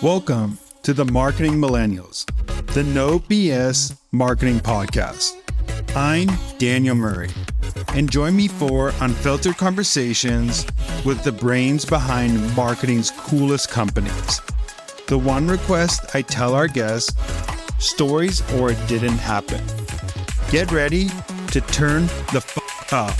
Welcome to the Marketing Millennials, the No BS Marketing Podcast. I'm Daniel Murray, and join me for unfiltered conversations with the brains behind marketing's coolest companies. The one request I tell our guests, stories or it didn't happen. Get ready to turn the up.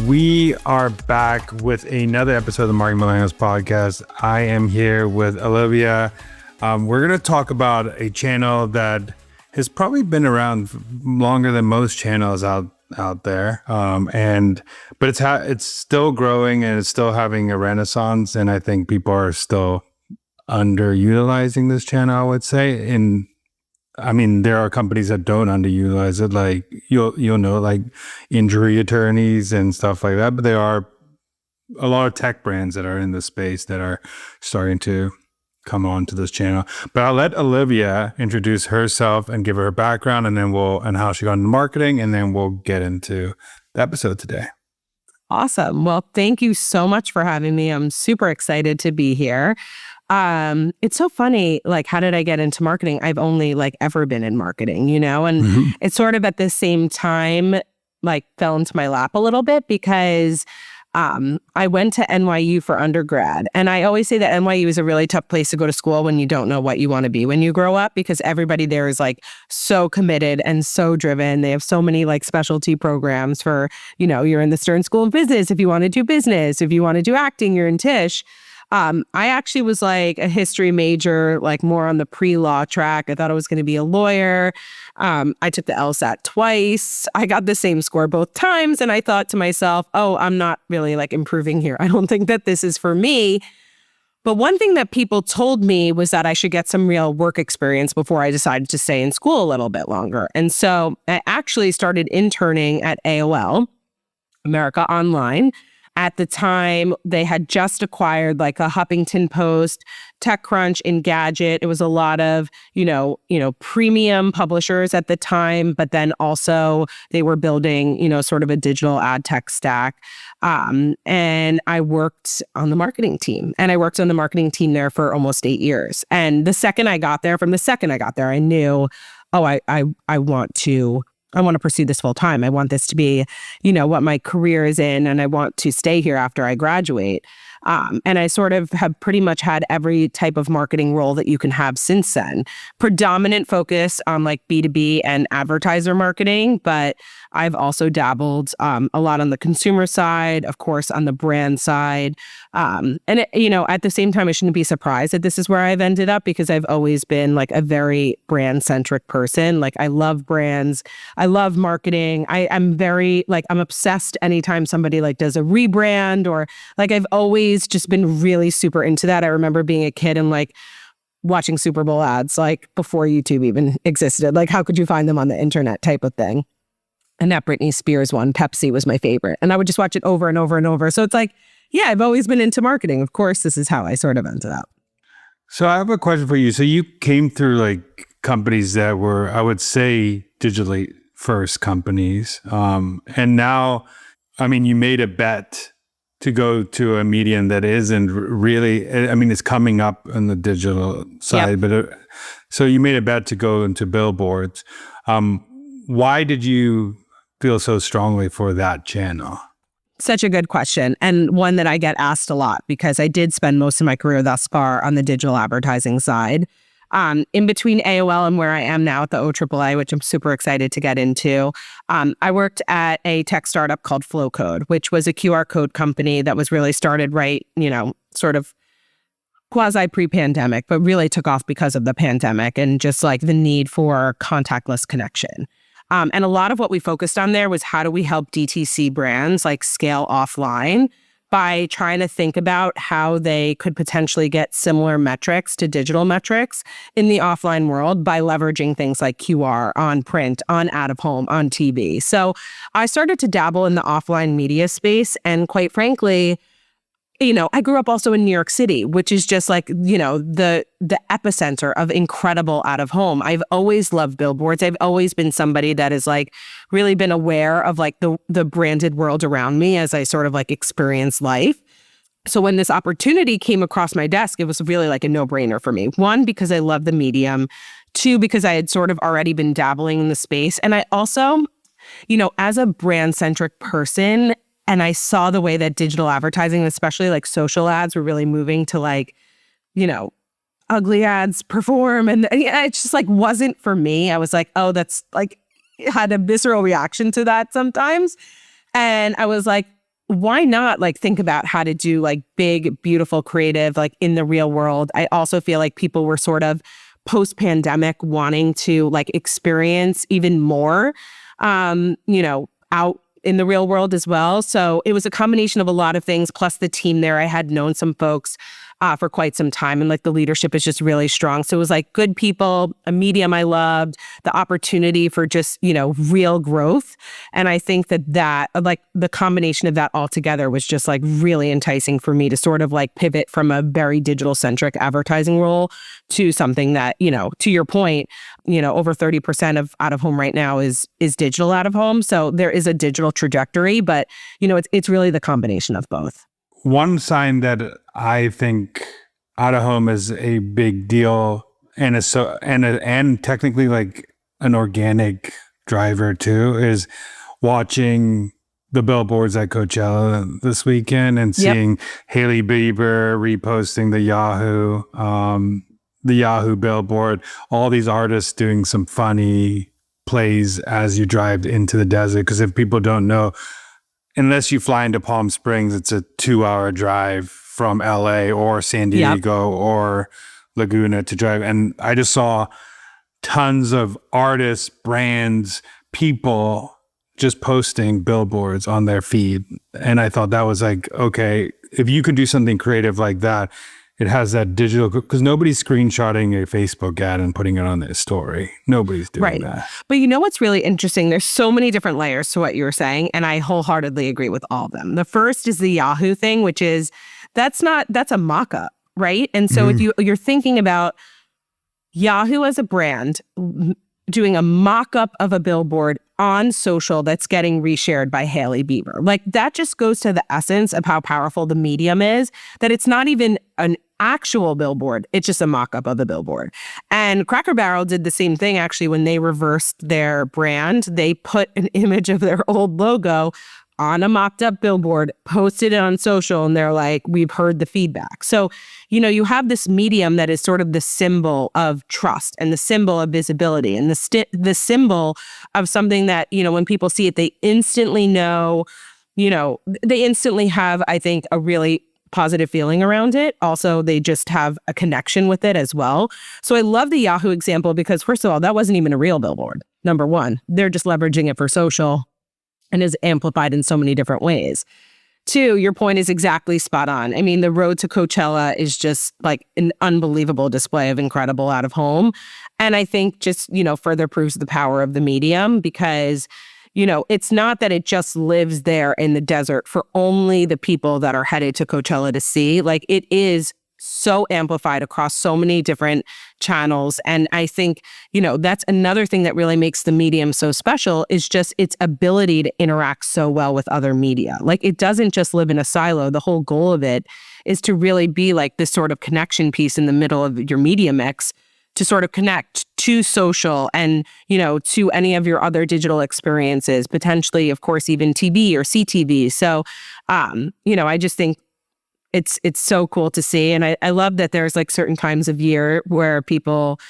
We are back with another episode of the Marketing Millennials podcast. I am here with Olivia. We're going to talk about a channel that has probably been around longer than most channels out there, but it's still growing and it's still having a renaissance. And I think people are still underutilizing this channel, I would say. There are companies that don't underutilize it, like you'll know, like injury attorneys and stuff like that. But there are a lot of tech brands that are in the space that are starting to come on to this channel. But I'll let Olivia introduce herself and give her background, and then and how she got into marketing, and then we'll get into the episode today. Awesome. Well, thank you so much for having me. I'm super excited to be here. It's so funny, like, how did I get into marketing? I've only ever been in marketing, and it's sort of at the same time, fell into my lap a little bit because I went to NYU for undergrad. And I always say that NYU is a really tough place to go to school when you don't know what you want to be when you grow up, because everybody there is so committed and so driven. They have so many more programs for, you're in the Stern School of Business if you want to do business. If you want to do acting, you're in Tisch. I actually was a history major, more on the pre-law track. I thought I was going to be a lawyer. I took the LSAT twice. I got the same score both times. And I thought to myself, oh, I'm not really improving here. I don't think that this is for me. But one thing that people told me was that I should get some real work experience before I decided to stay in school a little bit longer. And so I actually started interning at AOL, America Online. At the time, they had just acquired a Huffington Post, TechCrunch, Engadget. It was a lot of, premium publishers at the time, but then also they were building, sort of a digital ad tech stack. And I worked on the marketing team. And I worked on the marketing team there for almost 8 years. And the second I got there, I knew, I want to pursue this full time. I want this to be, what my career is in, and I want to stay here after I graduate. And I sort of have pretty much had every type of marketing role that you can have since then. Predominant focus on B2B and advertiser marketing, but I've also dabbled a lot on the consumer side, of course, on the brand side. At the same time, I shouldn't be surprised that this is where I've ended up, because I've always been a very brand-centric person. I love brands. I love marketing. I'm very, I'm obsessed anytime somebody does a rebrand, or I've always just been really super into that. I remember being a kid and watching Super Bowl ads before YouTube even existed. How could you find them on the internet type of thing? And that Britney Spears one, Pepsi, was my favorite. And I would just watch it over and over and over. So it's I've always been into marketing. Of course, this is how I sort of ended up. So I have a question for you. So you came through companies that were, I would say, digitally first companies. And now, you made a bet to go to a medium that isn't really, it's coming up on the digital side, Yep. but so you made a bet to go into billboards. Why did you feel so strongly for that channel? Such a good question, and one that I get asked a lot, because I did spend most of my career thus far on the digital advertising side. In between AOL and where I am now at the OAAA, which I'm super excited to get into, I worked at a tech startup called Flowcode, which was a QR code company that was really started sort of quasi pre-pandemic, but really took off because of the pandemic and just the need for contactless connection. And a lot of what we focused on there was how do we help DTC brands scale offline by trying to think about how they could potentially get similar metrics to digital metrics in the offline world by leveraging things like QR on print, on out of home, on TV. So I started to dabble in the offline media space, and quite frankly, I grew up also in New York City, which is just the epicenter of incredible out of home. I've always loved billboards. I've always been somebody that has really been aware of the branded world around me as I sort of experience life. So when this opportunity came across my desk, it was really like a no-brainer for me. One, because I love the medium. Two, because I had sort of already been dabbling in the space. And I also, as a brand-centric person, and I saw the way that digital advertising, especially like social ads, were really moving to like, ugly ads perform. And it just like wasn't for me. I was like, oh, that's like, had a visceral reaction to that sometimes. And I was like, why not like think about how to do like big, beautiful, creative, like in the real world? I also feel like people were sort of post-pandemic wanting to like experience even more, out in the real world as well. So it was a combination of a lot of things, plus the team there. I had known some folks for quite some time, and like the leadership is just really strong. So it was like good people, a medium I loved, the opportunity for just, real growth. And I think that like the combination of that all together was just like really enticing for me to sort of like pivot from a very digital centric advertising role to something that, to your point, over 30% of out of home right now is digital out of home. So there is a digital trajectory, but it's really the combination of both. One sign that I think out of home is a big deal and and technically like an organic driver too is watching the billboards at Coachella this weekend and seeing Hailey Bieber reposting the Yahoo billboard, all these artists doing some funny plays as you drive into the desert. Because if people don't know, unless you fly into Palm Springs, it's a 2-hour drive from LA or San Diego or Laguna to drive. And I just saw tons of artists, brands, people just posting billboards on their feed. And I thought that was like, okay, if you could do something creative like that, it has that digital, because nobody's screenshotting a Facebook ad and putting it on their story. Nobody's doing that. But what's really interesting? There's so many different layers to what you were saying, and I wholeheartedly agree with all of them. The first is the Yahoo thing, which is that's a mock-up, right? And so if you're thinking about Yahoo as a brand doing a mock-up of a billboard on social that's getting reshared by Hailey Bieber, like that just goes to the essence of how powerful the medium is, that it's not even an actual billboard. It's just a mock-up of a billboard. And Cracker Barrel did the same thing, actually, when they reversed their brand. They put an image of their old logo on a mocked up billboard, posted it on social, and they're like, we've heard the feedback. So, you have this medium that is sort of the symbol of trust and the symbol of visibility and the symbol of something that, when people see it, they instantly know, they instantly have, I think, a really positive feeling around it. Also, they just have a connection with it as well. So I love the Yahoo example because, first of all, that wasn't even a real billboard. Number one, they're just leveraging it for social and is amplified in so many different ways. Two, your point is exactly spot on. I mean, the road to Coachella is just like an unbelievable display of incredible out of home. And I think just, further proves the power of the medium because it's not that it just lives there in the desert for only the people that are headed to Coachella to see. Like it is so amplified across so many different channels. And I think, that's another thing that really makes the medium so special is just its ability to interact so well with other media. Like it doesn't just live in a silo. The whole goal of it is to really be like this sort of connection piece in the middle of your media mix to sort of connect to social and, to any of your other digital experiences, potentially, of course, even TV or CTV. So, I just think it's so cool to see. And I love that there's like certain times of year where people,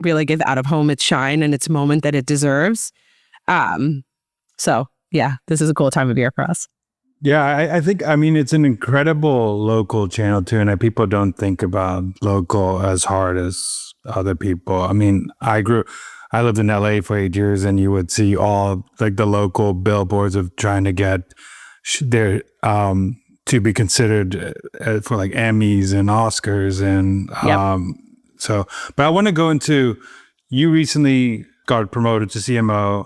really give out of home its shine and its moment that it deserves. So yeah, this is a cool time of year for us. Yeah, I think, it's an incredible local channel too. And people don't think about local as hard as other people. I lived in LA for 8 years and you would see all like the local billboards of trying to get their, to be considered for like Emmys and Oscars. And but I want to go into, you recently got promoted to CMO.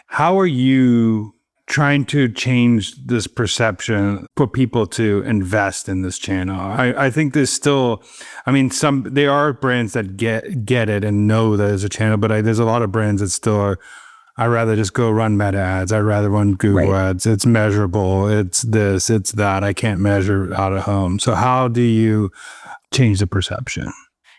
How are you trying to change this perception for people to invest in this channel? I think there's still, there are brands that get it and know that there's a channel, but there's a lot of brands that still are, I'd rather just go run Meta ads. I'd rather run Google ads. It's measurable. It's this, it's that. I can't measure out of home. So how do you change the perception?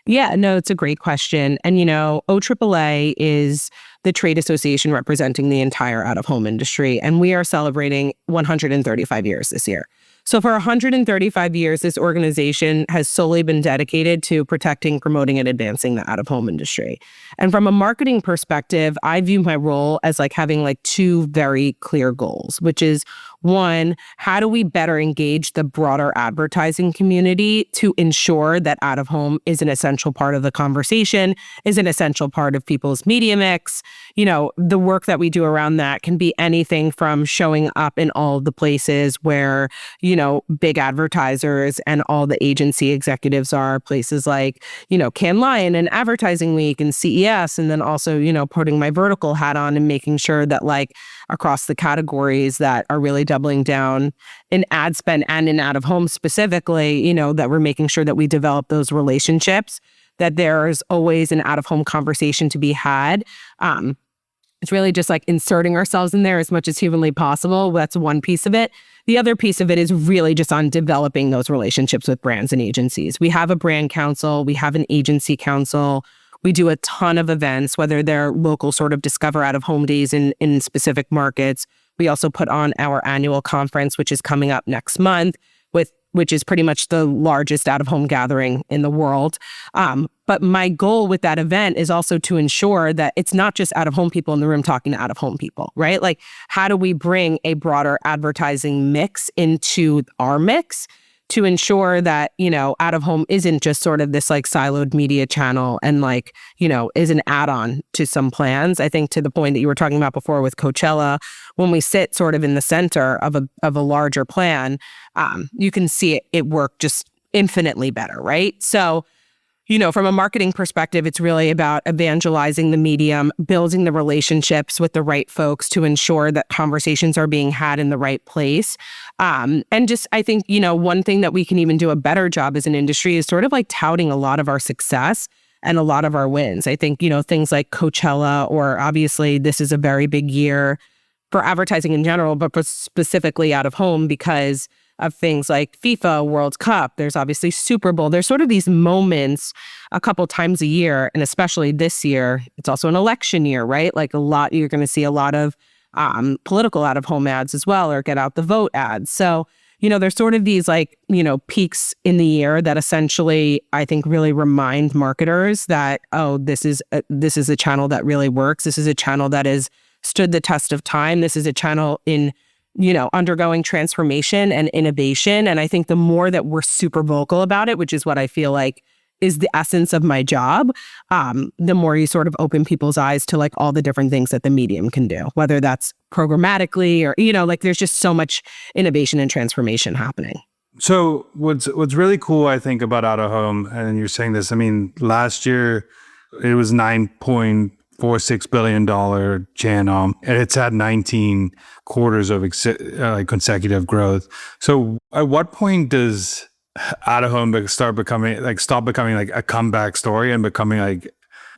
Yeah, no, it's a great question. And, OAAA is the trade association representing the entire out-of-home industry. And we are celebrating 135 years this year. So for 135 years, this organization has solely been dedicated to protecting, promoting, and advancing the out-of-home industry. And from a marketing perspective, I view my role as having two very clear goals, which is one, how do we better engage the broader advertising community to ensure that out-of-home is an essential part of the conversation, is an essential part of people's media mix. The work that we do around that can be anything from showing up in all of the places where, big advertisers and all the agency executives are, places like, Cannes Lion and Advertising Week and CES, and then also, putting my vertical hat on and making sure that across the categories that are really doubling down in ad spend and in out of home specifically, that we're making sure that we develop those relationships, that there's always an out of home conversation to be had. It's really just inserting ourselves in there as much as humanly possible. That's one piece of it. The other piece of it is really just on developing those relationships with brands and agencies. We have a brand council. We have an agency council. We do a ton of events, whether they're local sort of discover out of home days in specific markets. We also put on our annual conference, which is coming up next month, which is pretty much the largest out-of-home gathering in the world. But my goal with that event is also to ensure that it's not just out-of-home people in the room talking to out-of-home people, right? How do we bring a broader advertising mix into our mix to ensure that, out-of-home isn't just sort of this siloed media channel and is an add-on to some plans. I think to the point that you were talking about before with Coachella, when we sit sort of in the center of a larger plan, you can see it work just infinitely better, right? So, from a marketing perspective, it's really about evangelizing the medium, building the relationships with the right folks to ensure that conversations are being had in the right place. And just, I think, one thing that we can even do a better job as an industry is sort of touting a lot of our success and a lot of our wins. I think, things like Coachella, or obviously this is a very big year for advertising in general, but for specifically out of home because of things like FIFA, World Cup. There's obviously Super Bowl. There's sort of these moments a couple times a year, and especially this year, it's also an election year, right? You're going to see a lot of political out-of-home ads as well, or get out the vote ads. So, there's sort of these peaks in the year that essentially, I think, really remind marketers that, oh, this is a channel that really works. This is a channel that has stood the test of time. This is a channel in undergoing transformation and innovation. And I think the more that we're super vocal about it, which is what I feel is the essence of my job, the more you sort of open people's eyes to all the different things that the medium can do, whether that's programmatically or, there's just so much innovation and transformation happening. So what's really cool, I think, about out of home, and you're saying this, last year it was $9.46 billion channel, and it's had 19 quarters of consecutive growth. So at what point does out of home stop becoming a comeback story and becoming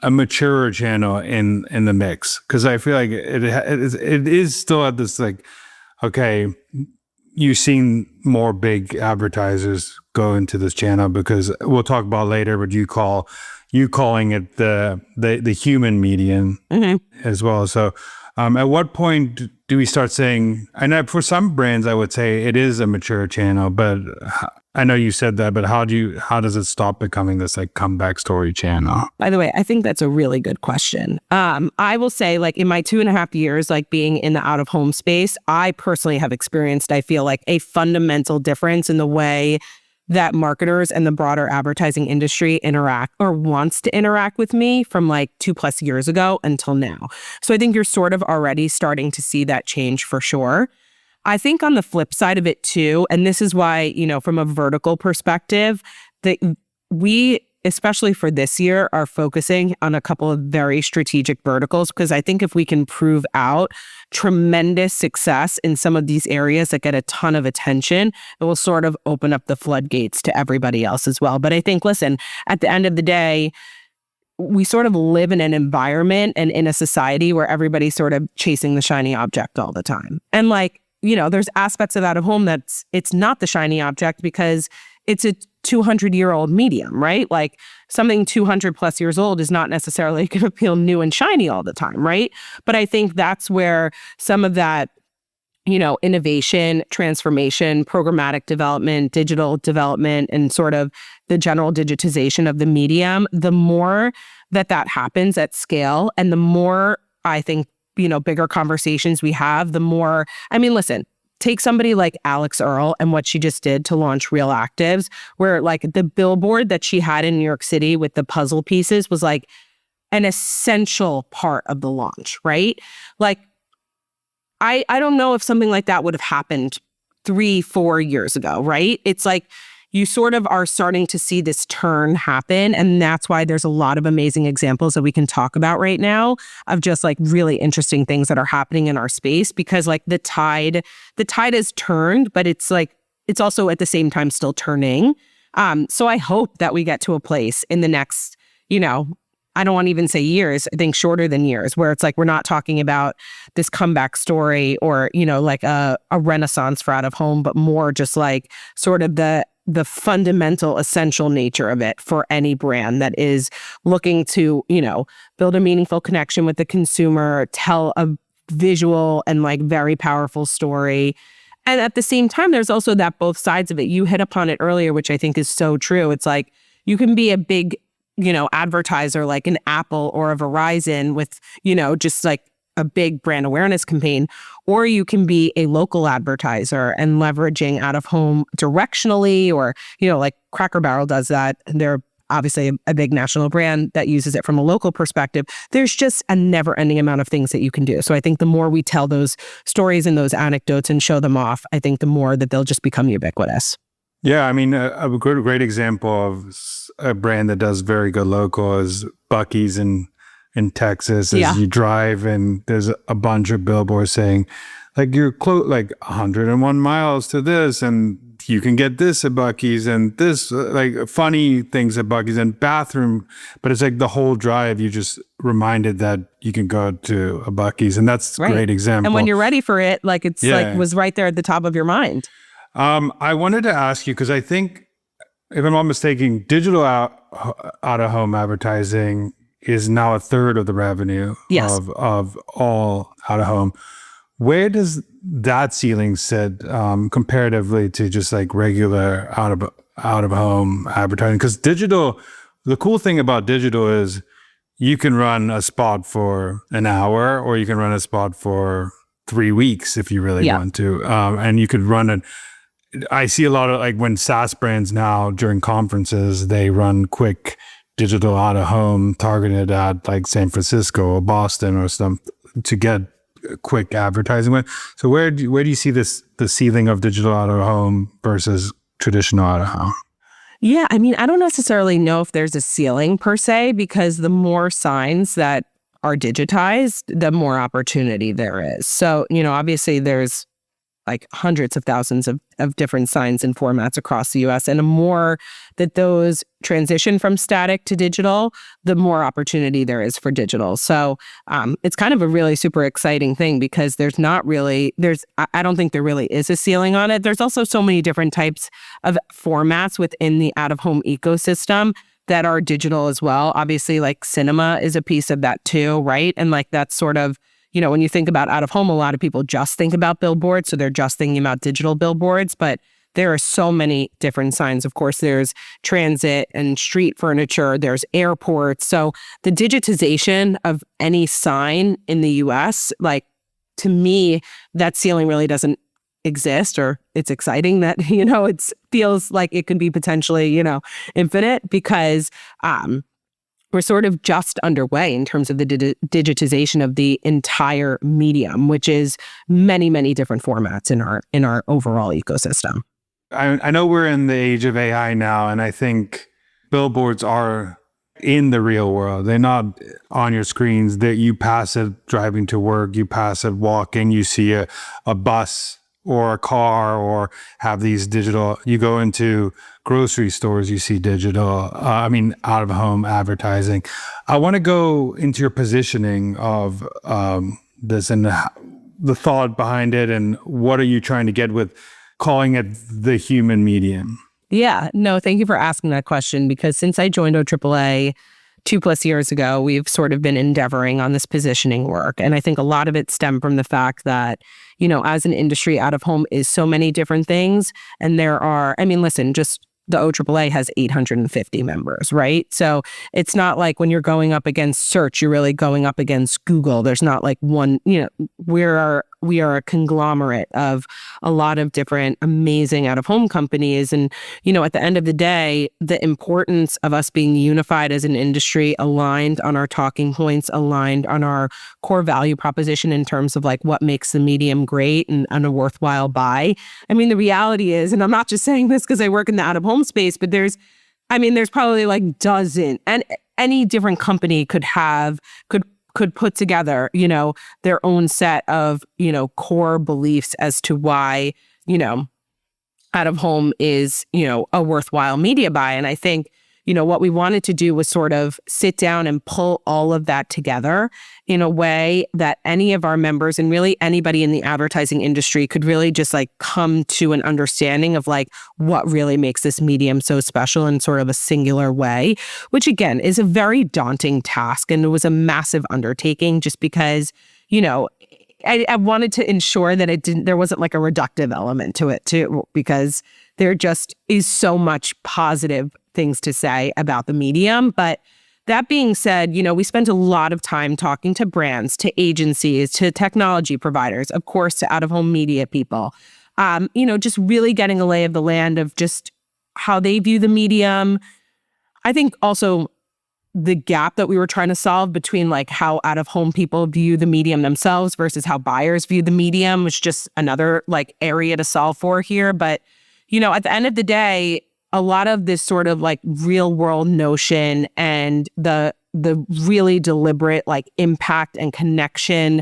a mature channel in the mix? Because I feel it is still at this okay, you've seen more big advertisers go into this channel, because we'll talk about later, but you calling it the human medium as well. So at what point do we start saying, and for some brands, I would say it is a mature channel, but I know you said that, but how does it stop becoming this comeback story channel? By the way, I think that's a really good question. I will say in my 2.5 years, being in the out of home space, I personally have experienced, I feel a fundamental difference in the way that marketers and the broader advertising industry interact or wants to interact with me from 2+ years ago until now. So I think you're sort of already starting to see that change for sure. I think on the flip side of it too, and this is why, from a vertical perspective, that we, especially for this year, are focusing on a couple of very strategic verticals, because I think if we can prove out tremendous success in some of these areas that get a ton of attention, it will sort of open up the floodgates to everybody else as well. But I think, listen, at the end of the day, we sort of live in an environment and in a society where everybody's sort of chasing the shiny object all the time. And like, there's aspects of out of home it's not the shiny object because it's a 200-year-old medium, right? Like something 200 plus years old is not necessarily going to feel new and shiny all the time, right? But I think that's where some of that, innovation, transformation, programmatic development, digital development, and sort of the general digitization of the medium, the more that happens at scale and the more I think, bigger conversations we have, the more, listen, take somebody like Alex Earle and what she just did to launch Real Actives, where like the billboard that she had in New York City with the puzzle pieces was like an essential part of the launch, right? Like, I don't know if something like that would have happened 3-4 years ago, right? It's like you sort of are starting to see this turn happen. And that's why there's a lot of amazing examples that we can talk about right now of just like really interesting things that are happening in our space, because like the tide has turned, but it's like, it's also at the same time still turning. So I hope that we get to a place in the next, I don't want to even say years, I think shorter than years, where it's like we're not talking about this comeback story or, like a renaissance for out of home, but more just like sort of the fundamental essential nature of it for any brand that is looking to, build a meaningful connection with the consumer, tell a visual and like very powerful story. And at the same time, there's also that both sides of it. You hit upon it earlier, which I think is so true. It's like you can be a big advertiser like an Apple or a Verizon with, just like a big brand awareness campaign, or you can be a local advertiser and leveraging out of home directionally, or, like Cracker Barrel does that. They're obviously a big national brand that uses it from a local perspective. There's just a never ending amount of things that you can do. So I think the more we tell those stories and those anecdotes and show them off, I think the more that they'll just become ubiquitous. Yeah, a great example of a brand that does very good local is Buc-ee's in Texas. As you drive and there's a bunch of billboards saying, like, you're close, like 101 miles to this, and you can get this at Buc-ee's, and this, like funny things at Buc-ee's and bathroom. But it's like the whole drive, you just reminded that you can go to a Buc-ee's, and that's a great example. And when you're ready for it, like it's like was right there at the top of your mind. I wanted to ask you, because I think, if I'm not mistaken, digital out of home advertising is now a third of the revenue of all out of home. Where does that ceiling sit comparatively to just like regular out of home advertising? Because digital, the cool thing about digital is you can run a spot for an hour, or you can run a spot for 3 weeks if you really want to, and you could run it. I see a lot of like when SaaS brands now during conferences, they run quick digital out of home targeted at like San Francisco or Boston or something to get quick advertising with. So where do you see the ceiling of digital out of home versus traditional out of home? Yeah, I don't necessarily know if there's a ceiling per se, because the more signs that are digitized, the more opportunity there is. So, obviously there's like hundreds of thousands of different signs and formats across the US. And the more that those transition from static to digital, the more opportunity there is for digital. So it's kind of a really super exciting thing, because I don't think there really is a ceiling on it. There's also so many different types of formats within the out-of-home ecosystem that are digital as well. Obviously, like cinema is a piece of that too, right? And like that's sort of, when you think about out of home, a lot of people just think about billboards. So they're just thinking about digital billboards, but there are so many different signs. Of course, there's transit and street furniture, there's airports. So the digitization of any sign in the US, like to me, that ceiling really doesn't exist, or it's exciting that, it feels like it could be potentially, infinite, because, we're sort of just underway in terms of the digitization of the entire medium, which is many, many different formats in our overall ecosystem. I know we're in the age of AI now, and I think billboards are in the real world. They're not on your screens. That you pass it driving to work, you pass it walking, you see a bus or a car or have these digital, you go into grocery stores, you see digital, out of home advertising. I want to go into your positioning of this and the thought behind it, and what are you trying to get with calling it the human medium? Yeah, no, thank you for asking that question, because since I joined OAAA 2+ years ago, we've sort of been endeavoring on this positioning work. And I think a lot of it stemmed from the fact that, as an industry, out of home is so many different things. And there are, listen, just the OAAA has 850 members, right? So it's not like when you're going up against search, you're really going up against Google. There's not like one, we are a conglomerate of a lot of different amazing out-of-home companies. And, at the end of the day, the importance of us being unified as an industry, aligned on our talking points, aligned on our core value proposition in terms of like what makes the medium great and a worthwhile buy. The reality is, and I'm not just saying this because I work in the out-of-home space, but there's probably like dozen, and any different company could put together, their own set of, core beliefs as to why, out of home is, a worthwhile media buy. And I think, what we wanted to do was sort of sit down and pull all of that together in a way that any of our members and really anybody in the advertising industry could really just like come to an understanding of like what really makes this medium so special in sort of a singular way, which again is a very daunting task. And it was a massive undertaking just because, I wanted to ensure that there wasn't like a reductive element to it too, because there just is so much positive things to say about the medium. But that being said, we spent a lot of time talking to brands, to agencies, to technology providers, of course, to out-of-home media people, just really getting a lay of the land of just how they view the medium. I think also the gap that we were trying to solve between like how out-of-home people view the medium themselves versus how buyers view the medium was just another like area to solve for here. But, at the end of the day, a lot of this sort of like real world notion and the really deliberate like impact and connection,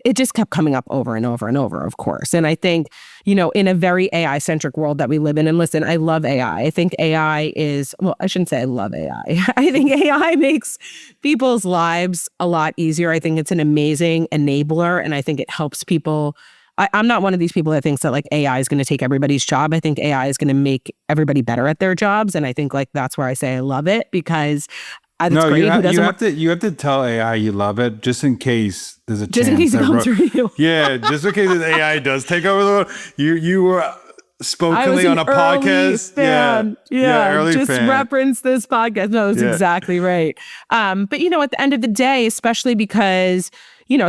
it just kept coming up over and over and over, of course. And I think, in a very AI-centric world that we live in, and listen, I love AI. I think AI is, well, I shouldn't say I love AI. I think AI makes people's lives a lot easier. I think it's an amazing enabler, and I think it helps people. I'm not one of these people that thinks that like AI is going to take everybody's job. I think AI is going to make everybody better at their jobs. And I think like that's where I say I love it, because no, you have to tell AI you love it just in case there's a chance. Just in case it comes for you. Yeah, just in case AI does take over the world. You were spokenly on a podcast. Fan. Yeah, early just fan. Reference this podcast. No, that's exactly right. But at the end of the day, especially because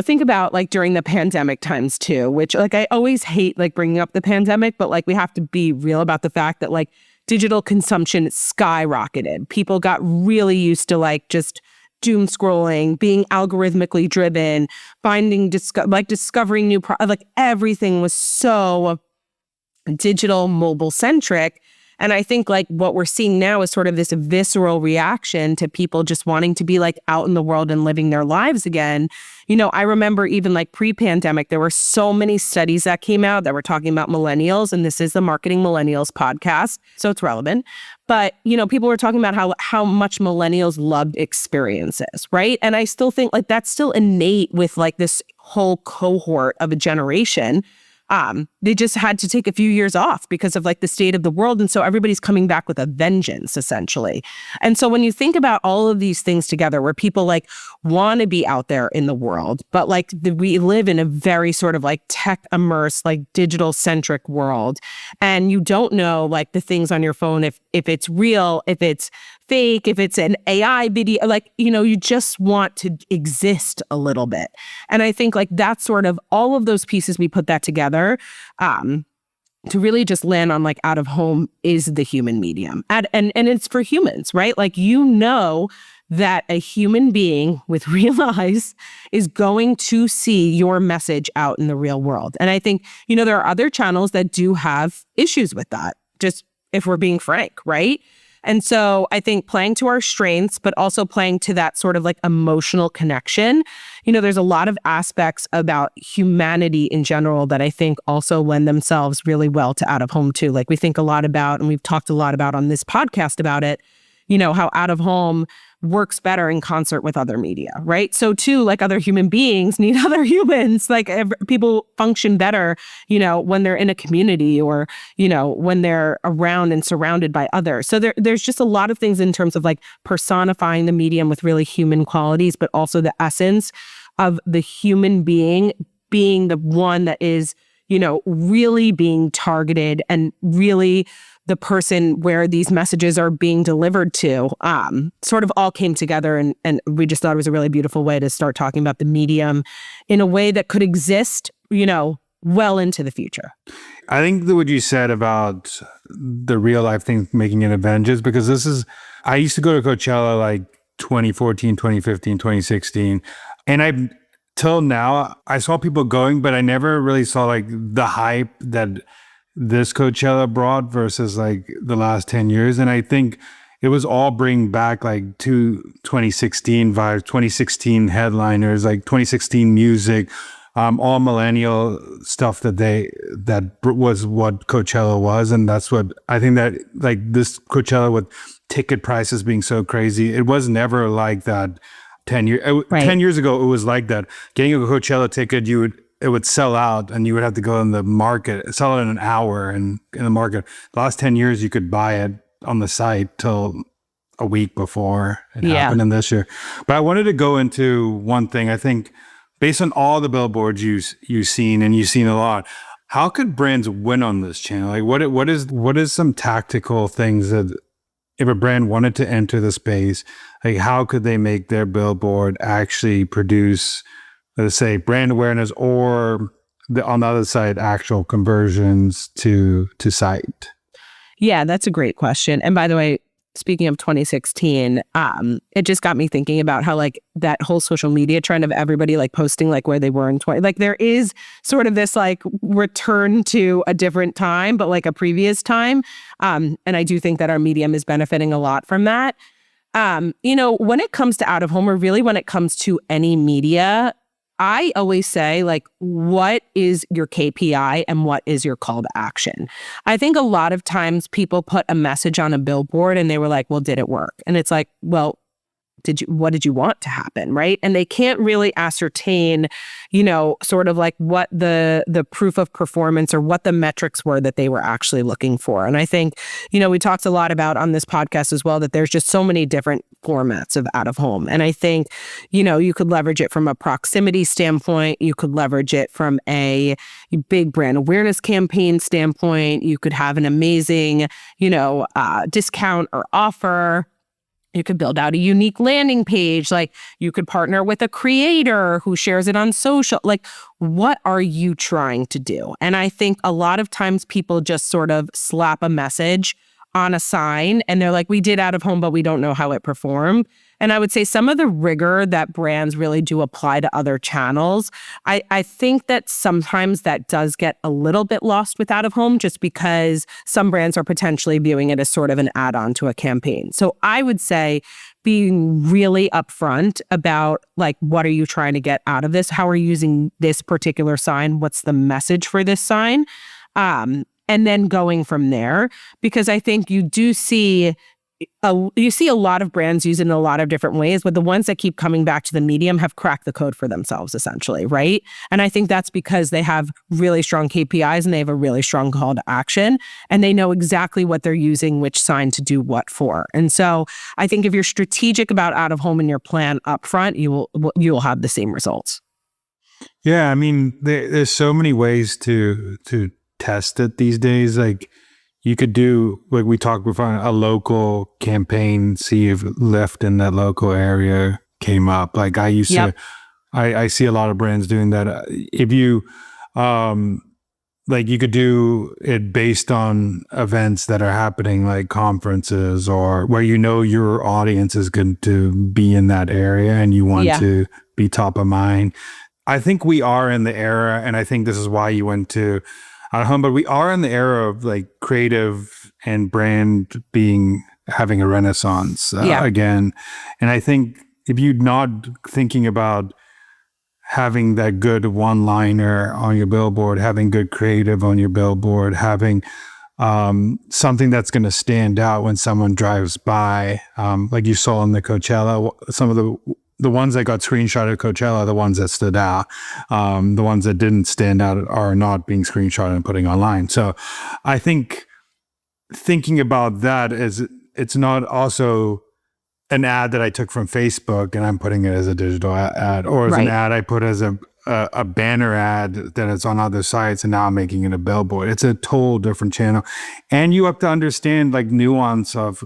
think about like during the pandemic times too, which like I always hate like bringing up the pandemic, but like we have to be real about the fact that like digital consumption skyrocketed. People got really used to like just doom scrolling, being algorithmically driven, discovering new like everything was so digital, mobile centric. And I think like what we're seeing now is sort of this visceral reaction to people just wanting to be like out in the world and living their lives again. I remember even like pre-pandemic, there were so many studies that came out that were talking about millennials, and this is the Marketing Millennials podcast, so it's relevant. But, people were talking about how much millennials loved experiences, right? And I still think like that's still innate with like this whole cohort of a generation. They just had to take a few years off because of like the state of the world. And so everybody's coming back with a vengeance, essentially. And so when you think about all of these things together, where people like want to be out there in the world, but like we live in a very sort of like tech immersed, like digital centric world. And you don't know like the things on your phone, if it's real, if it's fake, if it's an AI video, like, you just want to exist a little bit. And I think like that's sort of all of those pieces, we put that together to really just land on like out of home is the human medium. And it's for humans, right? Like, that a human being with real eyes is going to see your message out in the real world. And I think, there are other channels that do have issues with that, just if we're being frank, right? And so I think playing to our strengths, but also playing to that sort of like emotional connection. There's a lot of aspects about humanity in general that I think also lend themselves really well to out of home too. Like we think a lot about, and we've talked a lot about on this podcast about it, how out of home works better in concert with other media, right? So too, like other human beings need other humans. Like people function better, when they're in a community or, when they're around and surrounded by others. So there's just a lot of things in terms of like personifying the medium with really human qualities, but also the essence of the human being being the one that is, really being targeted and really the person where these messages are being delivered to, sort of all came together. And we just thought it was a really beautiful way to start talking about the medium in a way that could exist, well into the future. I think that what you said about the real life thing making it advantageous, because I used to go to Coachella like 2014, 2015, 2016. And till now, I saw people going, but I never really saw like the hype that this Coachella brought versus like the last 10 years. And I think it was all bring back like to 2016 vibes, 2016 headliners, like 2016 music, all millennial stuff that was what Coachella was. And that's what I think that like this Coachella with ticket prices being so crazy, it was never like that 10 years. Right. 10 years ago, it was like that. Getting a Coachella ticket, it would sell out and you would have to go in the market, sell it in an hour and in the market. The last 10 years, you could buy it on the site till a week before it happened in this year. But I wanted to go into one thing. I think based on all the billboards you've seen, and you've seen a lot, how could brands win on this channel? Like what is some tactical things that if a brand wanted to enter the space, like how could they make their billboard actually produce, let's say, brand awareness or on the other side, actual conversions to site? Yeah, that's a great question. And by the way, speaking of 2016, it just got me thinking about how like that whole social media trend of everybody like posting like where they were in 20, like there is sort of this like return to a different time, but like a previous time. And I do think that our medium is benefiting a lot from that. When it comes to out of home, or really when it comes to any media, I always say, like, what is your KPI and what is your call to action? I think a lot of times people put a message on a billboard and they were like, well, did it work? And it's like, well, what did you want to happen, right? And they can't really ascertain, sort of like what the proof of performance or what the metrics were that they were actually looking for. And I think, we talked a lot about on this podcast as well that there's just so many different formats of out of home. And I think, you could leverage it from a proximity standpoint. You could leverage it from a big brand awareness campaign standpoint. You could have an amazing, discount or offer. You could build out a unique landing page. Like you could partner with a creator who shares it on social. Like, what are you trying to do? And I think a lot of times people just sort of slap a message on a sign and they're like, we did out of home, but we don't know how it performed. And I would say some of the rigor that brands really do apply to other channels, I think that sometimes that does get a little bit lost with out of home just because some brands are potentially viewing it as sort of an add-on to a campaign. So I would say being really upfront about like, what are you trying to get out of this? How are you using this particular sign? What's the message for this sign? And then going from there, because I think you do see a lot of brands use it in a lot of different ways, but the ones that keep coming back to the medium have cracked the code for themselves, essentially, right? And I think that's because they have really strong KPIs and they have a really strong call to action, and they know exactly what they're using, which sign to do what for. And so I think if you're strategic about out of home in your plan up front, you will have the same results. Yeah, I mean, there's so many ways to test it these days. Like you could do, like we talked before, a local campaign, see if lift in that local area came up. Like I used to, I see a lot of brands doing that. If you, like you could do it based on events that are happening, like conferences or where your audience is going to be in that area and you want to be top of mind. I think we are in the era, and I think this is why you went to out of home, but we are in the era of like creative and brand being having a renaissance Yeah. again. And I think if you're not thinking about having that good one-liner on your billboard, having good creative on your billboard, having something that's going to stand out when someone drives by, like you saw in the Coachella, some of the ones that got screenshotted at Coachella are the ones that stood out. The ones that didn't stand out are not being screenshotted and putting online. So I think thinking about that is, it's not also an ad that I took from Facebook and I'm putting it as a digital ad, or as an ad I put as a banner ad that is on other sites, and now I'm making it a billboard. It's a total different channel. And you have to understand like nuance of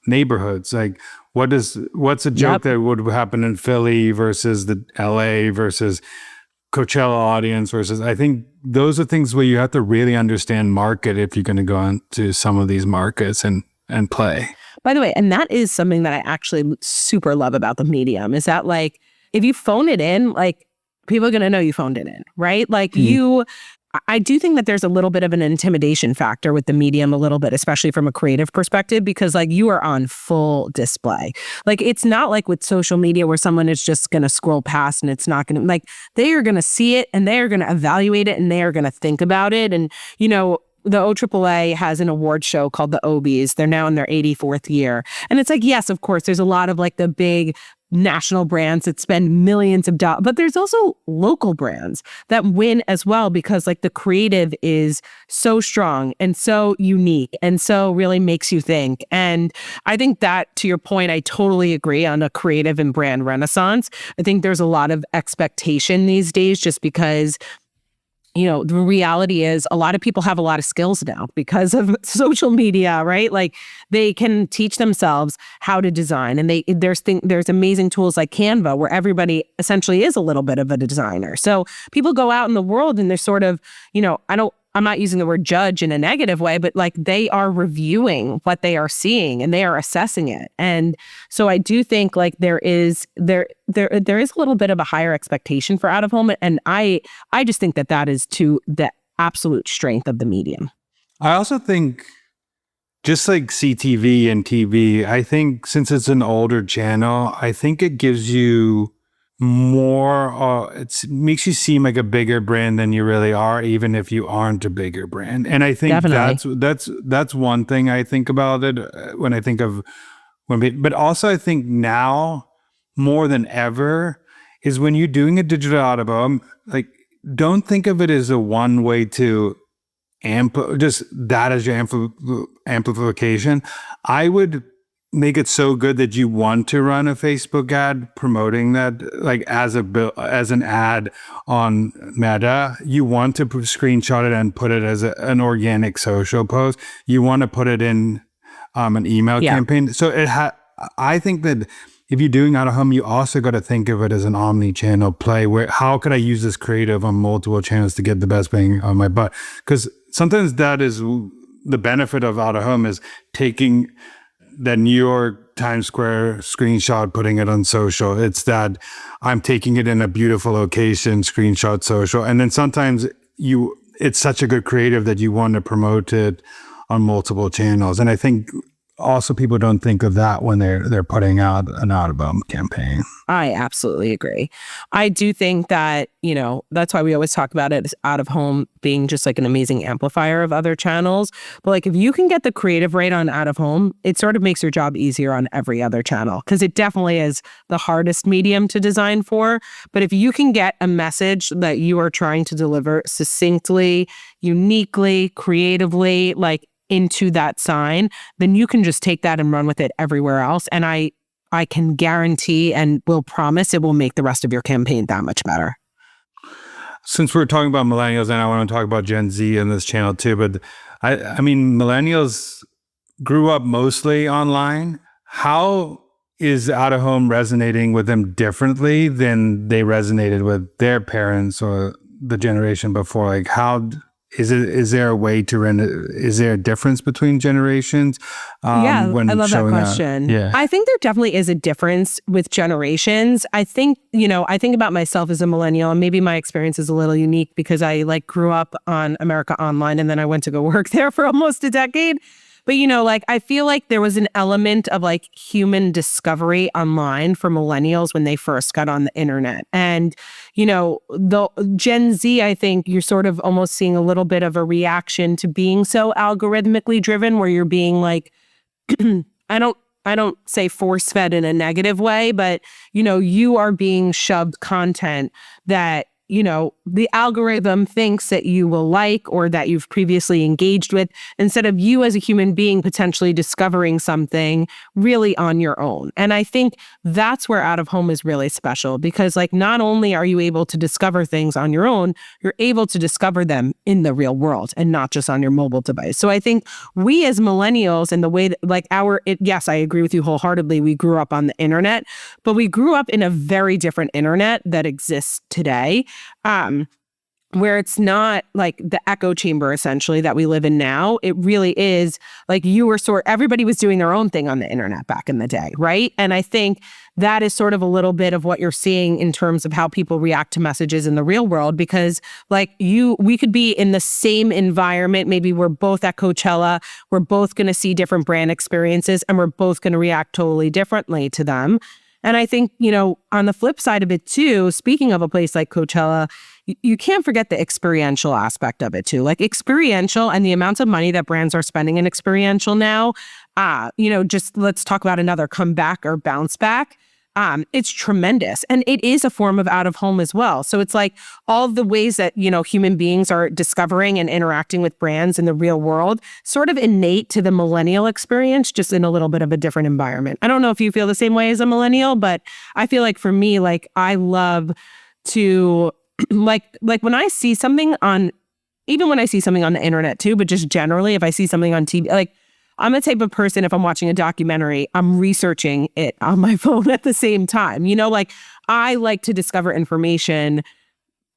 neighborhoods. Like what's a joke that would happen in Philly versus the LA versus Coachella audience versus, I think those are things where you have to really understand market if you're going to go into some of these markets and play. By the way, and that is something that I actually super love about the medium, is that like, if you phone it in, like people are going to know you phoned it in, right? Like I do think that there's a little bit of an intimidation factor with the medium a little bit, especially from a creative perspective, because like you are on full display. Like it's not like with social media where someone is just going to scroll past and it's not going to, like they are going to see it and they are going to evaluate it and they are going to think about it. And, you know, the OAAA has an award show called the Obies. They're now in their 84th year. And it's like, yes, of course, there's a lot of like the big national brands that spend millions of dollars, but there's also local brands that win as well, because like the creative is so strong and so unique and so really makes you think. And I think that, to your point, I totally agree on a creative and brand renaissance. I think there's a lot of expectation these days just because, you know, the reality is a lot of people have a lot of skills now because of social media, right? Like they can teach themselves how to design, and there's amazing tools like Canva where everybody essentially is a little bit of a designer. So people go out in the world and they're sort of, you know, I'm not using the word judge in a negative way, but like they are reviewing what they are seeing and they are assessing it. And so I do think like there is a little bit of a higher expectation for out of home. And I just think that is to the absolute strength of the medium. I also think just like CTV and TV, I think since it's an older channel, I think it gives you more, it makes you seem like a bigger brand than you really are, even if you aren't a bigger brand. And I think that's one thing I think about it when I think of but also I think now more than ever is when you're doing a digital out of home, like don't think of it as a one way to just that as your amplification. I would make it so good that you want to run a Facebook ad promoting that, like as an ad on Meta. You want to screenshot it and put it as an organic social post. You want to put it in an email campaign. So I think that if you're doing out of home, you also got to think of it as an omni-channel play. Where how could I use this creative on multiple channels to get the best bang on my butt? Because sometimes that is the benefit of out of home, is taking that New York Times Square screenshot, putting it on social. It's that I'm taking it in a beautiful location, screenshot social. And then sometimes it's such a good creative that you want to promote it on multiple channels. And I think also people don't think of that when they're putting out an out of home campaign. I absolutely agree. I do think that, you know, that's why we always talk about it as out of home being just like an amazing amplifier of other channels. But like if you can get the creative right on out of home, it sort of makes your job easier on every other channel, because it definitely is the hardest medium to design for. But if you can get a message that you are trying to deliver succinctly, uniquely, creatively, like into that sign, then you can just take that and run with it everywhere else. And I can guarantee and will promise it will make the rest of your campaign that much better. Since we're talking about millennials, and I want to talk about Gen Z in this channel too, but I mean, millennials grew up mostly online. How is out of home resonating with them differently than they resonated with their parents or the generation before? Like is there a way to is there a difference between generations? I love that question. I think there definitely is a difference with generations. I think, I think about myself as a millennial, and maybe my experience is a little unique because I grew up on America Online and then I went to go work there for almost a decade. But, like, I feel like there was an element of like human discovery online for millennials when they first got on the internet. And, the Gen Z, I think you're sort of almost seeing a little bit of a reaction to being so algorithmically driven, where you're being like, I don't say force fed in a negative way, but, you are being shoved content that, the algorithm thinks that you will like or that you've previously engaged with, instead of you as a human being potentially discovering something really on your own. And I think that's where out of home is really special, because like not only are you able to discover things on your own, you're able to discover them in the real world and not just on your mobile device. So I think we as millennials, and the way that like yes, I agree with you wholeheartedly. We grew up on the internet, but we grew up in a very different internet that exists today. Where it's not like the echo chamber essentially that we live in now. It really is like everybody was doing their own thing on the internet back in the day, right? And I think that is sort of a little bit of what you're seeing in terms of how people react to messages in the real world, because like we could be in the same environment. Maybe we're both at Coachella, we're both going to see different brand experiences, and we're both going to react totally differently to them. And I think, on the flip side of it too, speaking of a place like Coachella, you can't forget the experiential aspect of it too. Like experiential and the amounts of money that brands are spending in experiential now, just let's talk about another comeback or bounce back. It's tremendous. And it is a form of out of home as well. So it's like all the ways that, human beings are discovering and interacting with brands in the real world, sort of innate to the millennial experience, just in a little bit of a different environment. I don't know if you feel the same way as a millennial, but I feel like for me, like I love to like when I see something even when I see something on the internet too, but just generally, if I see something on TV, like I'm the type of person, if I'm watching a documentary, I'm researching it on my phone at the same time. Like I like to discover information,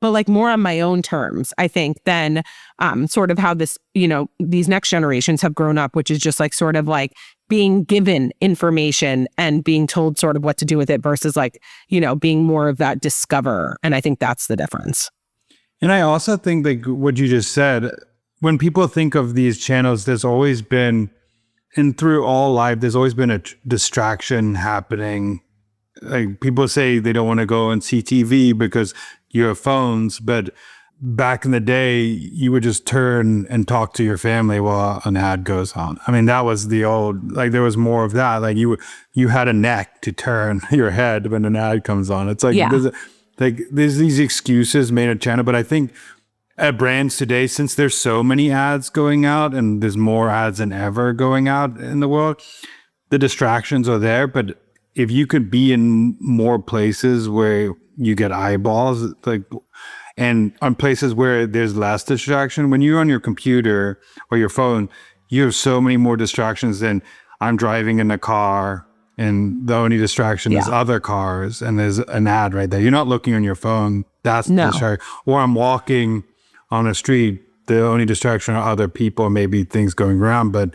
but like more on my own terms, I think, than sort of how this, these next generations have grown up, which is just like sort of like being given information and being told sort of what to do with it versus like, being more of that discoverer. And I think that's the difference. And I also think like what you just said, when people think of these channels, there's always been, and through all life, there's always been a distraction happening. Like people say they don't want to go and see TV because you have phones, but back in the day, you would just turn and talk to your family while an ad goes on. I mean, that was the old, like there was more of that. Like you had a neck to turn your head when an ad comes on. It's like, there's these excuses made a channel, but I think at brands today, since there's so many ads going out and there's more ads than ever going out in the world, the distractions are there. But if you could be in more places where you get eyeballs, like, and on places where there's less distraction, when you're on your computer or your phone, you have so many more distractions than I'm driving in a car and the only distraction is other cars and there's an ad right there. You're not looking on your phone. That's the distraction. Or I'm walking on a street, the only distraction are other people, maybe things going around, but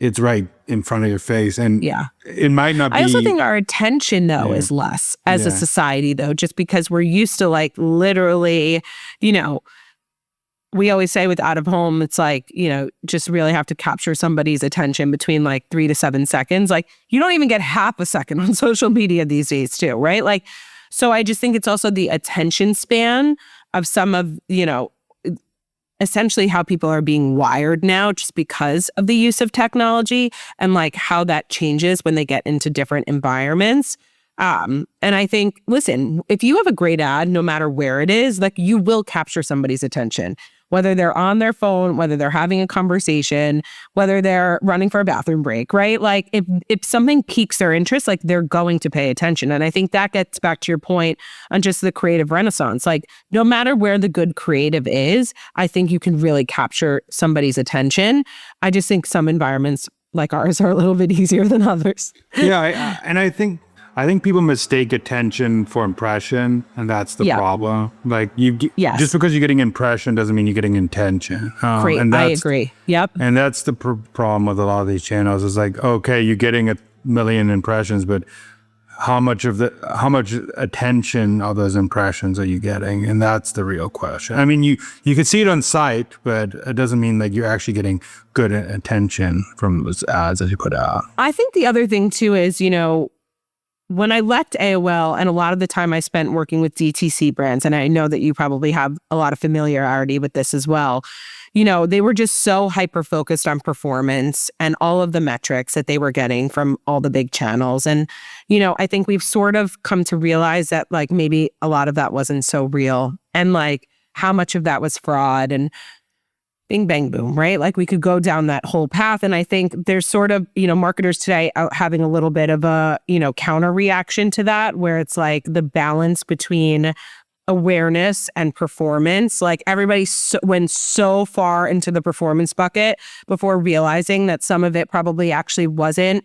it's right in front of your face. And it might not be. I also think our attention though is less as a society though, just because we're used to like literally, we always say with out of home, it's like, just really have to capture somebody's attention between like 3 to 7 seconds. Like you don't even get half a second on social media these days too, right? Like, so I just think it's also the attention span of some of, essentially how people are being wired now just because of the use of technology and like how that changes when they get into different environments. And I think, listen, if you have a great ad, no matter where it is, like you will capture somebody's attention, whether they're on their phone, whether they're having a conversation, whether they're running for a bathroom break, right? Like if something piques their interest, like they're going to pay attention. And I think that gets back to your point on just the creative renaissance. Like no matter where the good creative is, I think you can really capture somebody's attention. I just think some environments like ours are a little bit easier than others. Yeah, I think people mistake attention for impression, and that's the problem. Like just because you're getting impression doesn't mean you're getting intention. Great, and I agree. Yep. And that's the problem with a lot of these channels. Is like, okay, you're getting 1 million impressions, but how much attention of those impressions are you getting? And that's the real question. I mean, you can see it on site, but it doesn't mean that you're actually getting good attention from those ads that you put out. I think the other thing too is, when I left AOL, and a lot of the time I spent working with DTC brands, and I know that you probably have a lot of familiarity with this as well, they were just so hyper-focused on performance and all of the metrics that they were getting from all the big channels. And, I think we've sort of come to realize that like maybe a lot of that wasn't so real, and like how much of that was fraud and bing, bang, boom, right? Like we could go down that whole path. And I think there's sort of, marketers today out having a little bit of a, counter reaction to that, where it's like the balance between awareness and performance. Like everybody went so far into the performance bucket before realizing that some of it probably actually wasn't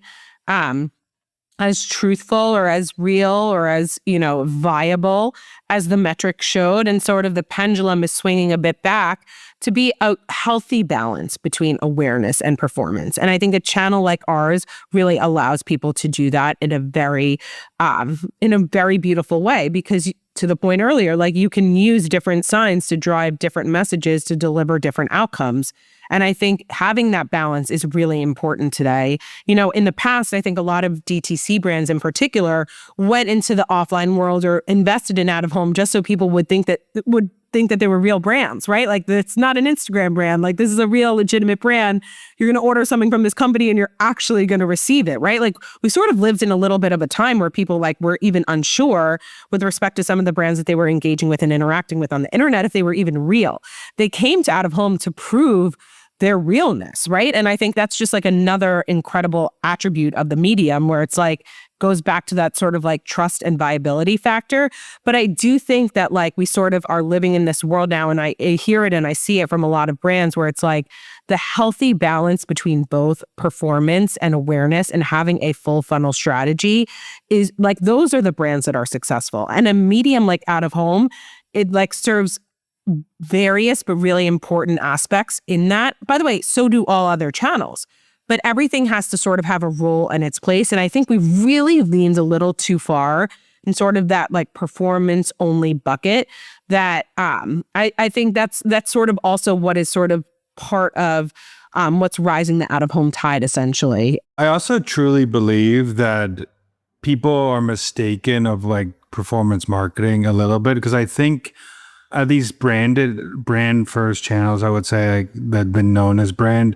as truthful or as real or as, viable as the metrics showed. And sort of the pendulum is swinging a bit back to be a healthy balance between awareness and performance. And I think a channel like ours really allows people to do that in a very beautiful way, because to the point earlier, like you can use different signs to drive different messages to deliver different outcomes. And I think having that balance is really important today. In the past, I think a lot of DTC brands in particular went into the offline world or invested in out of home just so people would think that they were real brands, right? Like it's not an Instagram brand. Like this is a real legitimate brand. You're going to order something from this company and you're actually going to receive it, right? Like we sort of lived in a little bit of a time where people like were even unsure with respect to some of the brands that they were engaging with and interacting with on the internet, if they were even real. They came to out of home to prove their realness, right? And I think that's just like another incredible attribute of the medium, where it's like goes back to that sort of like trust and viability factor. But I do think that like we sort of are living in this world now, and I hear it and I see it from a lot of brands, where it's like the healthy balance between both performance and awareness and having a full funnel strategy is like, those are the brands that are successful. And a medium like out of home, it like serves various but really important aspects in that. By the way, so do all other channels. But everything has to sort of have a role in its place. And I think we've really leaned a little too far in sort of that like performance only bucket that I think that's sort of also what is sort of part of what's rising the out of home tide, essentially. I also truly believe that people are mistaken of like performance marketing a little bit, because I think these brand first channels, I would say, like, that have been known as brand,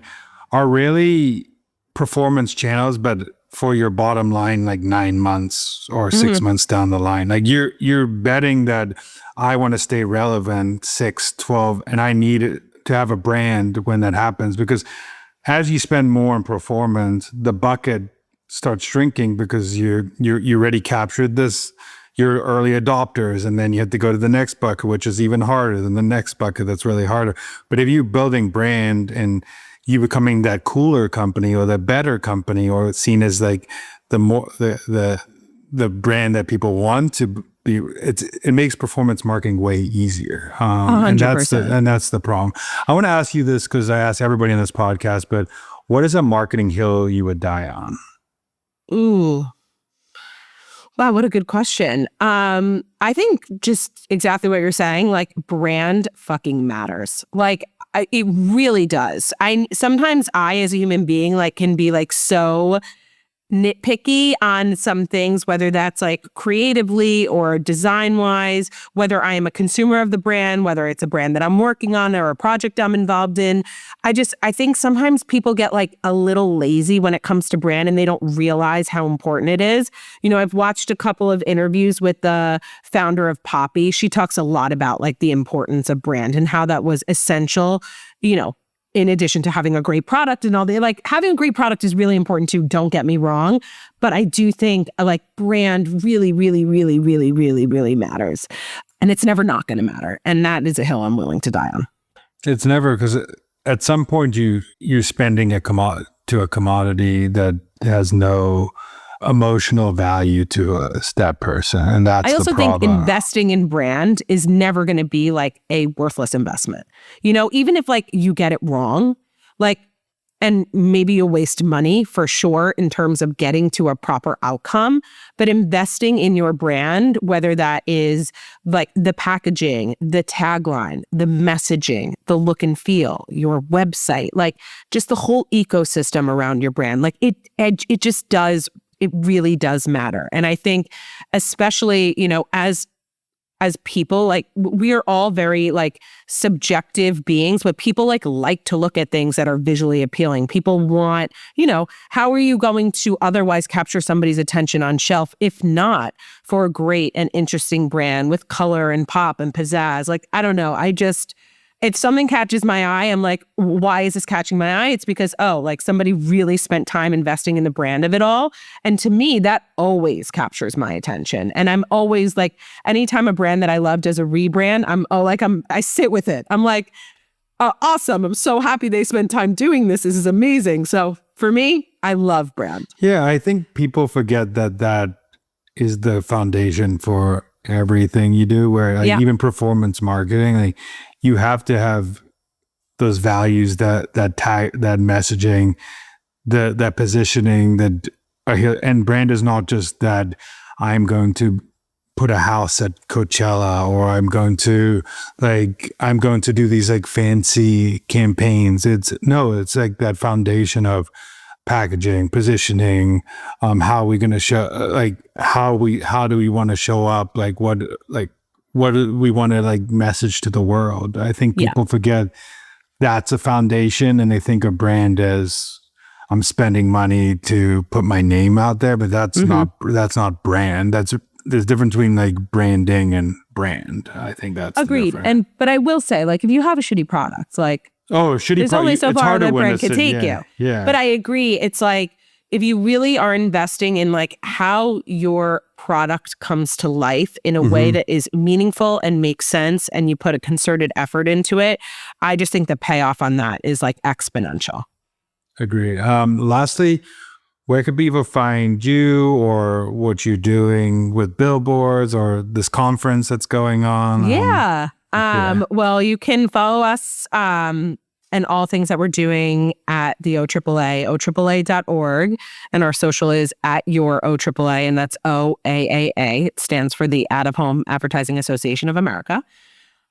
are really performance channels, but for your bottom line, like 9 months or 6 months down the line. Like you're betting that I want to stay relevant 6, 12, and I need to have a brand when that happens, because as you spend more on performance, the bucket starts shrinking because you already captured this. You're early adopters, and then you have to go to the next bucket, which is even harder than the next bucket that's really harder. But if you're building brand and you becoming that cooler company or the better company, or it's seen as like the brand that people want to be, it makes performance marketing way easier. 100%. And that's the problem. I want to ask you this, because I ask everybody in this podcast, but what is a marketing hill you would die on? Ooh. Wow, what a good question. I think just exactly what you're saying, like brand fucking matters. Like it really does. Sometimes I, as a human being, like can be like so nitpicky on some things, whether that's like creatively or design wise, whether I am a consumer of the brand, whether it's a brand that I'm working on or a project I'm involved in. I think sometimes people get like a little lazy when it comes to brand, and they don't realize how important it is. I've watched a couple of interviews with the founder of Poppy. She talks a lot about like the importance of brand and how that was essential, in addition to having a great product and all that. Like having a great product is really important too, don't get me wrong. But I do think like brand really, really, really, really, really, really matters. And it's never not going to matter. And that is a hill I'm willing to die on. It's never, because at some point you're spending a commodity that has no emotional value to that person, and that's the problem. I also think investing in brand is never going to be like a worthless investment. Even if like you get it wrong, like And maybe you'll waste money for sure in terms of getting to a proper outcome, but investing in your brand, whether that is like the packaging, the tagline, the messaging, the look and feel, your website, like just the whole ecosystem around your brand, like it just does, it really does matter. And I think especially, as people, like we are all very like subjective beings, but people like to look at things that are visually appealing. People want, how are you going to otherwise capture somebody's attention on shelf if not for a great and interesting brand with color and pop and pizzazz? Like, I don't know. If something catches my eye, I'm like, why is this catching my eye? It's because, like somebody really spent time investing in the brand of it all. And to me, that always captures my attention. And I'm always like, anytime a brand that I love does a rebrand, I sit with it. I'm like, awesome. I'm so happy they spent time doing this. This is amazing. So for me, I love brand. Yeah, I think people forget that is the foundation for everything you do, where even performance marketing, like you have to have those values, that messaging, that positioning, and brand is not just that I'm going to put a house at Coachella, or I'm going to do these like fancy campaigns. It's like that foundation of packaging, positioning, how are we going to show, like how do we want to show up, like what do we want to like message to the world. I think people forget that's a foundation, and they think of brand as I'm spending money to put my name out there, but that's not brand. There's a difference between like branding and brand. I think that's agreed. But I will say, like, if you have a shitty product, like, shitty there's only so far that brand can take you. Yeah. But I agree. It's like, if you really are investing in like how your product comes to life in a way that is meaningful and makes sense, and you put a concerted effort into it, I just think the payoff on that is like exponential. Agreed. Lastly, where could people find you, or what you're doing with billboards, or this conference that's going on? Well, you can follow us and all things that we're doing at the OAAA, OAAA.org. And our social is at your OAAA, and that's OAAA. It stands for the Out of Home Advertising Association of America.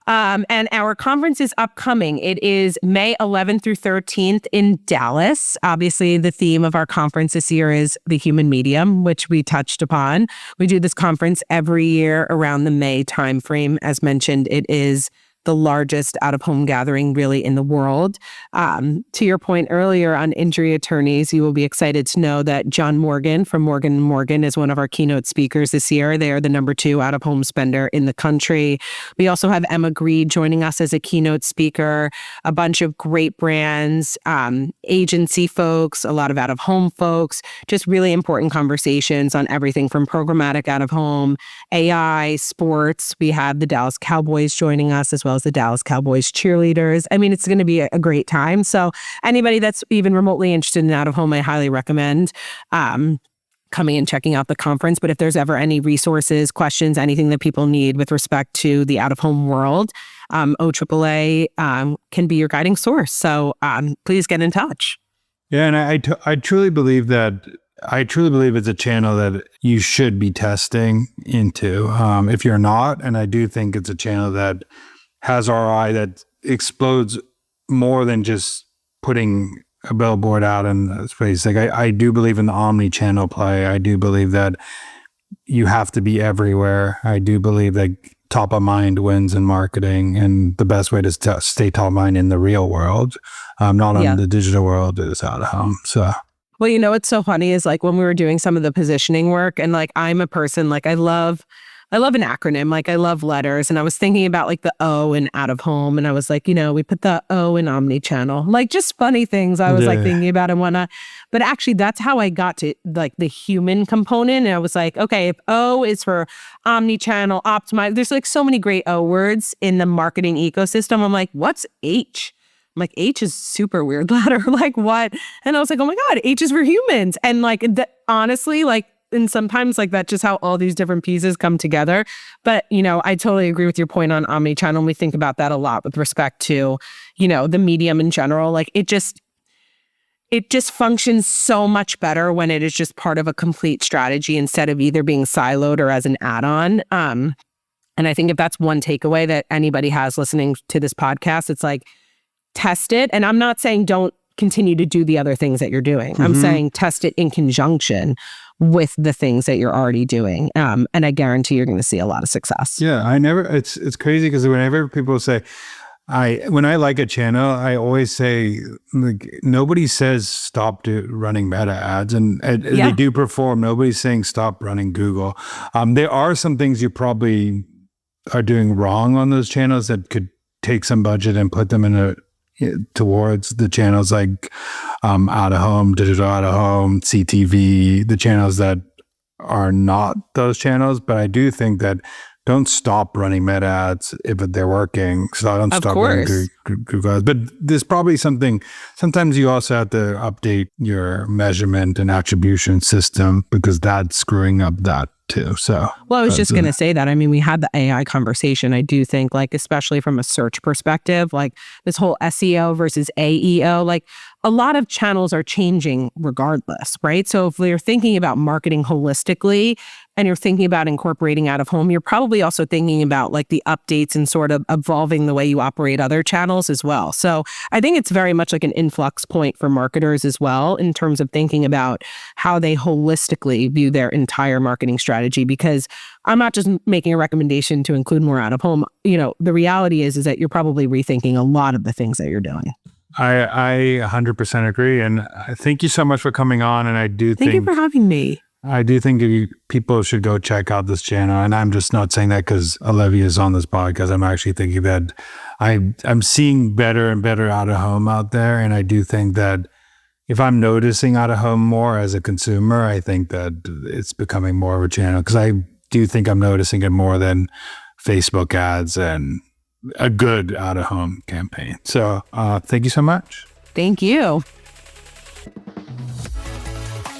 And our conference is upcoming. It is May 11th through 13th in Dallas. Obviously, the theme of our conference this year is the human medium, which we touched upon. We do this conference every year around the May timeframe. As mentioned, it is the largest out-of-home gathering really in the world. To your point earlier on injury attorneys, you will be excited to know that John Morgan from Morgan & Morgan is one of our keynote speakers this year. They are the number 2 out-of-home spender in the country. We also have Emma Greed joining us as a keynote speaker, a bunch of great brands, agency folks, a lot of out-of-home folks, just really important conversations on everything from programmatic out-of-home, AI, sports. We have the Dallas Cowboys joining us, as well as the Dallas Cowboys cheerleaders. I mean, it's going to be a great time. So anybody that's even remotely interested in out of home, I highly recommend coming and checking out the conference. But if there's ever any resources, questions, anything that people need with respect to the out of home world, OAAA can be your guiding source. So please get in touch. Yeah, and I truly believe it's a channel that you should be testing into. If you're not, and I do think it's a channel that has ROI that explodes more than just putting a billboard out in space. Like I do believe in the omni-channel play. I do believe that you have to be everywhere. I do believe that top of mind wins in marketing, and the best way to stay top of mind in the real world, not on the digital world, is out of home. So. Well, what's so funny is like when we were doing some of the positioning work, and like I'm a person, like I love an acronym, like I love letters. And I was thinking about like the O in out of home. And I was like, we put the O in omni-channel, like just funny things I was like thinking about and whatnot. But actually that's how I got to like the human component. And I was like, okay, if O is for omni-channel, optimize, there's like so many great O words in the marketing ecosystem. I'm like, what's H? I'm like, H is super weird letter. Like what? And I was like, oh my God, H is for humans. And like, honestly, like, and sometimes like that's just how all these different pieces come together. But, I totally agree with your point on omni-channel. We think about that a lot with respect to, the medium in general. Like it it just functions so much better when it is just part of a complete strategy instead of either being siloed or as an add-on. And I think if that's one takeaway that anybody has listening to this podcast, it's like, test it. And I'm not saying don't continue to do the other things that you're doing. I'm saying test it in conjunction with the things that you're already doing. And I guarantee you're going to see a lot of success. Yeah, it's crazy because whenever people say, when I like a channel, I always say, like, nobody says stop running Meta ads, and they do perform. Nobody's saying stop running Google. There are some things you probably are doing wrong on those channels that could take some budget and put them towards the channels like out of home, digital out of home, CTV, the channels that are not those channels. But I do think that don't stop running Meta ads if they're working. So I don't stop running Google ads. But there's probably something, sometimes you also have to update your measurement and attribution system because that's screwing up that too. So, well, I was just going to say that. I mean, we had the AI conversation. I do think, like, especially from a search perspective, like this whole SEO versus AEO, like a lot of channels are changing regardless, right? So if we're thinking about marketing holistically and you're thinking about incorporating out of home, you're probably also thinking about like the updates and sort of evolving the way you operate other channels as well. So I think it's very much like an influx point for marketers as well in terms of thinking about how they holistically view their entire marketing strategy, because I'm not just making a recommendation to include more out of home. You know, the reality is that you're probably rethinking a lot of the things that you're doing. I 100% agree. And thank you so much for coming on. And I do Thank you for having me. I do think people should go check out this channel. And I'm just not saying that because Olivia is on this podcast. I'm actually thinking that I'm seeing better and better out of home out there. And I do think that if I'm noticing out of home more as a consumer, I think that it's becoming more of a channel, because I do think I'm noticing it more than Facebook ads and a good out of home campaign. So thank you so much. Thank you.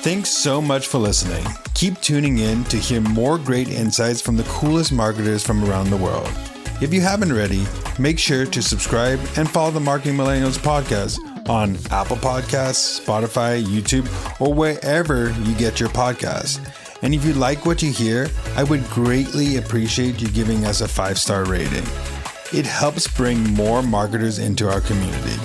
Thanks so much for listening. Keep tuning in to hear more great insights from the coolest marketers from around the world. If you haven't already, make sure to subscribe and follow the Marketing Millennials podcast on Apple Podcasts, Spotify, YouTube, or wherever you get your podcasts. And if you like what you hear, I would greatly appreciate you giving us a 5-star rating. It helps bring more marketers into our community.